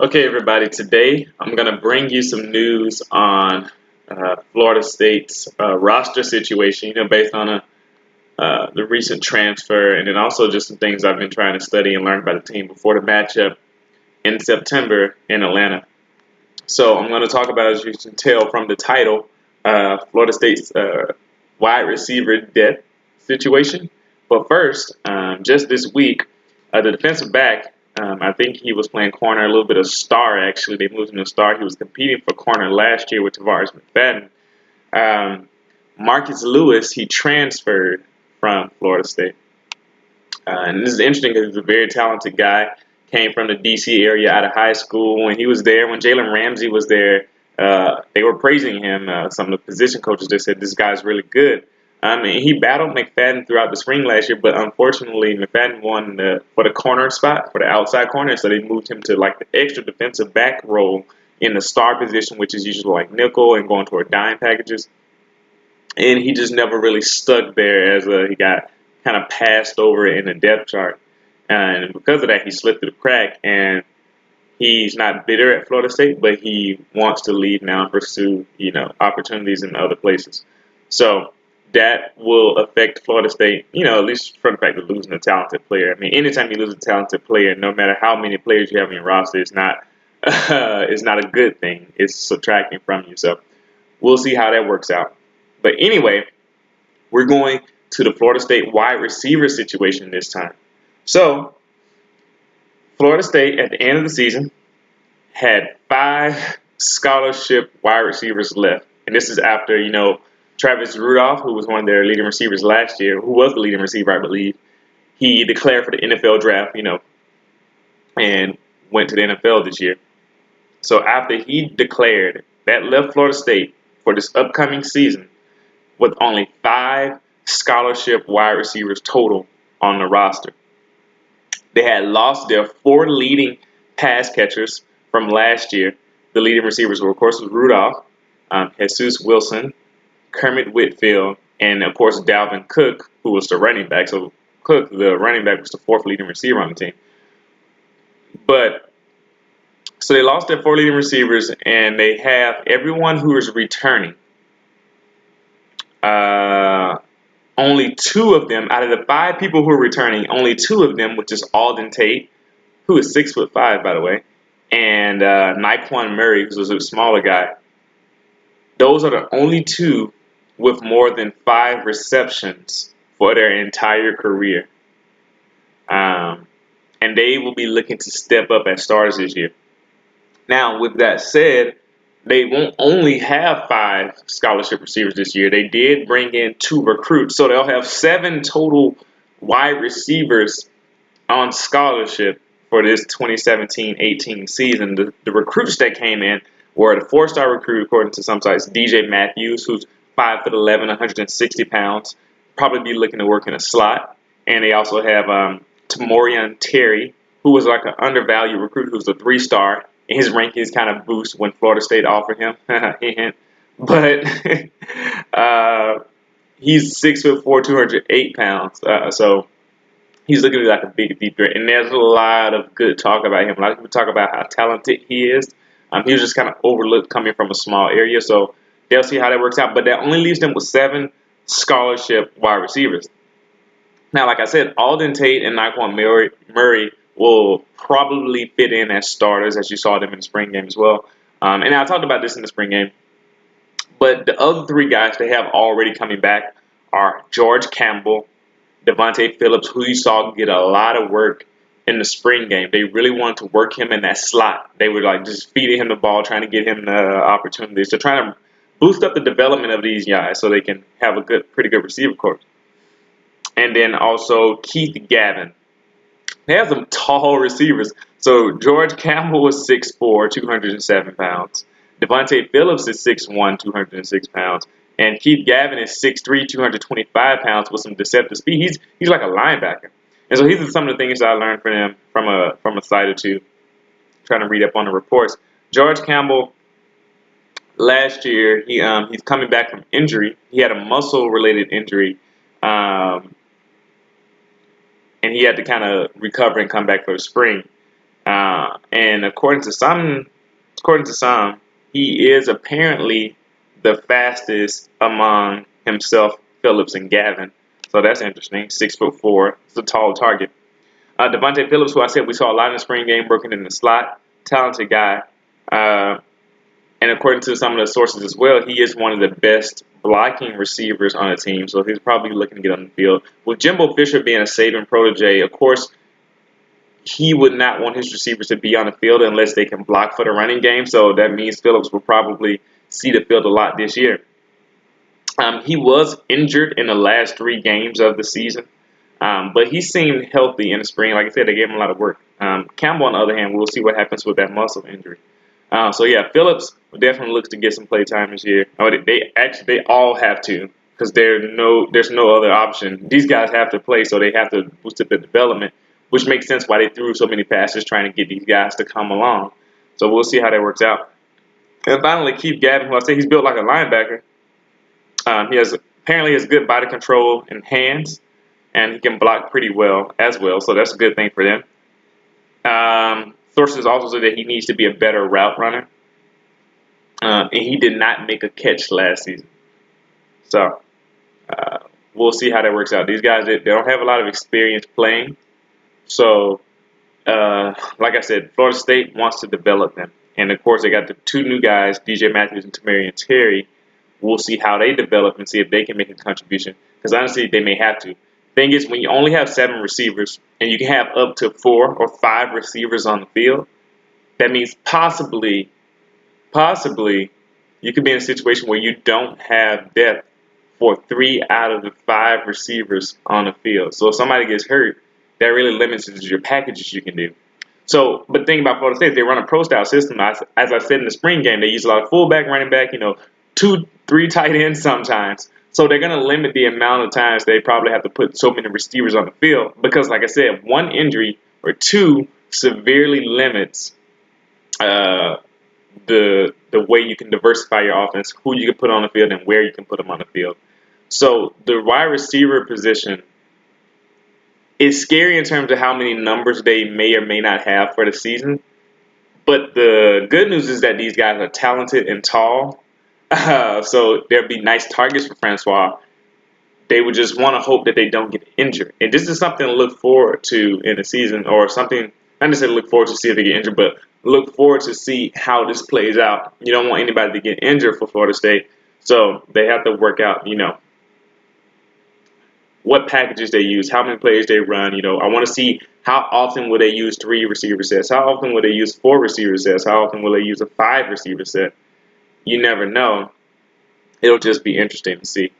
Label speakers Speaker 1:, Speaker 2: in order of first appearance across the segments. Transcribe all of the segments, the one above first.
Speaker 1: Okay, everybody, today I'm going to bring you some news on Florida State's roster situation, based on the recent transfer, and then also just some things I've been trying to study and learn about the team before the matchup in September in Atlanta. So I'm going to talk about, as you can tell from the title, Florida State's wide receiver depth situation. But first, just this week, the defensive back, I think he was playing corner, a little bit of star actually. They moved him to star. He was competing for corner last year with Tavares McFadden. Um, Marcus Lewis, he transferred from Florida State. And this is interesting because he's a very talented guy. Came from the D.C. area out of high school. When he was there, when Jalen Ramsey was there, they were praising him. Some of the position coaches just said this guy's really good. And he battled McFadden throughout the spring last year, but unfortunately McFadden won for the corner spot, for the outside corner, so they moved him to like the extra defensive back role in the star position, which is usually like nickel and going toward dime packages. And he just never really stuck there as he got kind of passed over in the depth chart. And because of that, he slipped through the crack, and he's not bitter at Florida State, but he wants to leave now and pursue, opportunities in other places. So that will affect Florida State, at least from the fact of losing a talented player. I mean, anytime you lose a talented player, no matter how many players you have in your roster, it's not a good thing. It's subtracting from you. So we'll see how that works out. But anyway, we're going to the Florida State wide receiver situation this time. So Florida State at the end of the season had 5 scholarship wide receivers left. And this is after, Travis Rudolph, who was one of their leading receivers last year, who was the leading receiver, I believe, he declared for the NFL draft, and went to the NFL this year. So after he declared, that left Florida State for this upcoming season with only 5 scholarship wide receivers total on the roster. They had lost their 4 leading pass catchers from last year. The leading receivers were, of course, Rudolph, Jesus Wilson, Kermit Whitfield, and, of course, Dalvin Cook, who was the running back. So Cook, the running back, was the 4th leading receiver on the team. So they lost their 4 leading receivers, and they have everyone who is returning. Only 2 of them, out of the 5 people who are returning, only 2 of them, which is Alden Tate, who is 6'5", by the way, and Nyquan Murray, who's a smaller guy. Those are the only 2 with more than 5 receptions for their entire career. And they will be looking to step up as starters this year. Now, with that said, they won't only have 5 scholarship receivers this year. They did bring in 2 recruits, so they'll have 7 total wide receivers on scholarship for this 2017-18 season. The recruits that came in were the 4-star recruit, according to some sites, DJ Matthews, who's 5'11", 160 pounds, probably be looking to work in a slot. And they also have Tamorian Terry, who was like an undervalued recruit, who's a 3-star. And his rankings kind of boost when Florida State offered him. But he's 6'4", 208 pounds. So he's looking like a big, deep threat. And there's a lot of good talk about him. A lot of people talk about how talented he is. He was just kind of overlooked coming from a small area. So they'll see how that works out. But that only leaves them with 7 scholarship wide receivers. Now, like I said, Alden Tate and Nyquan Murray will probably fit in as starters, as you saw them in the spring game as well. And I talked about this in the spring game. But the other 3 guys they have already coming back are George Campbell, Devontae Phillips, who you saw get a lot of work in the spring game. They really wanted to work him in that slot. They were like just feeding him the ball, trying to get him the opportunities. So trying to boost up the development of these guys so they can have a pretty good receiver corps. And then also Keith Gavin. They have some tall receivers. So George Campbell was 6'4", 207 pounds. Devontae Phillips is 6'1", 206 pounds. And Keith Gavin is 6'3", 225 pounds with some deceptive speed. He's like a linebacker. And so these are some of the things that I learned from him from a site or two, trying to read up on the reports. George Campbell, last year, he's coming back from injury. He had a muscle-related injury. And he had to kind of recover and come back for the spring. And according to some, he is apparently the fastest among himself, Phillips, and Gavin. So that's interesting. 6'4". It's a tall target. Devontae Phillips, who I said we saw a lot in the spring game, working in the slot, talented guy. Uh, and according to some of the sources as well, he is one of the best blocking receivers on the team. So he's probably looking to get on the field. With Jimbo Fisher being a Saban protege, of course, he would not want his receivers to be on the field unless they can block for the running game. So that means Phillips will probably see the field a lot this year. He was injured in the last 3 games of the season, but he seemed healthy in the spring. Like I said, they gave him a lot of work. Campbell, on the other hand, we'll see what happens with that muscle injury. So yeah, Phillips definitely looks to get some play time this year. Oh, they all have to, because there's no other option. These guys have to play, so they have to boost up their development, which makes sense why they threw so many passes trying to get these guys to come along. So we'll see how that works out. And finally, Keith Gavin, who I say he's built like a linebacker. He apparently has good body control and hands, and he can block pretty well as well. So that's a good thing for them. Sources also say that he needs to be a better route runner, and he did not make a catch last season. So we'll see how that works out. These guys, they don't have a lot of experience playing. So, like I said, Florida State wants to develop them. And, of course, they got the 2 new guys, DJ Matthews and Tamarian Terry. We'll see how they develop and see if they can make a contribution. Because, honestly, they may have to. Thing is, when you only have 7 receivers and you can have up to 4 or 5 receivers on the field, that means possibly, you could be in a situation where you don't have depth for 3 out of the 5 receivers on the field. So if somebody gets hurt, that really limits your packages you can do. So, but the thing about Florida State, they run a pro-style system. As I said in the spring game, they use a lot of fullback, running back, 2, 3 tight ends sometimes. So they're going to limit the amount of times they probably have to put so many receivers on the field because, like I said, 1 injury or 2 severely limits the way you can diversify your offense, who you can put on the field, and where you can put them on the field. So the wide receiver position is scary in terms of how many numbers they may or may not have for the season. But the good news is that these guys are talented and tall. So there'll be nice targets for Francois. They would just want to hope that they don't get injured. And this is something to look forward to in the season, or something, not necessarily look forward to see if they get injured, but look forward to see how this plays out. You don't want anybody to get injured for Florida State. So they have to work out, what packages they use, how many plays they run. I want to see how often will they use 3 receiver sets, how often will they use 4 receiver sets, how often will they use a 5 receiver set. You never know. It'll just be interesting to see.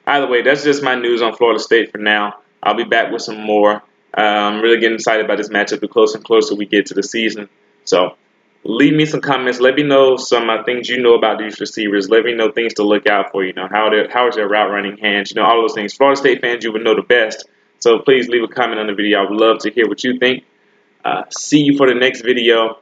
Speaker 1: Either way, that's just my news on Florida State for now. I'll be back with some more. I'm really getting excited about this matchup the closer and closer we get to the season. So leave me some comments. Let me know some things you know about these receivers. Let me know things to look out for. How is their route running hands? All those things. Florida State fans, you would know the best. So please leave a comment on the video. I would love to hear what you think. See you for the next video.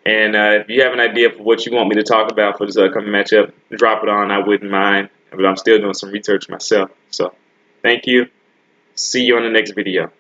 Speaker 1: And if you have an idea for what you want me to talk about for this upcoming matchup, drop it on. I wouldn't mind. But I'm still doing some research myself. So thank you. See you on the next video.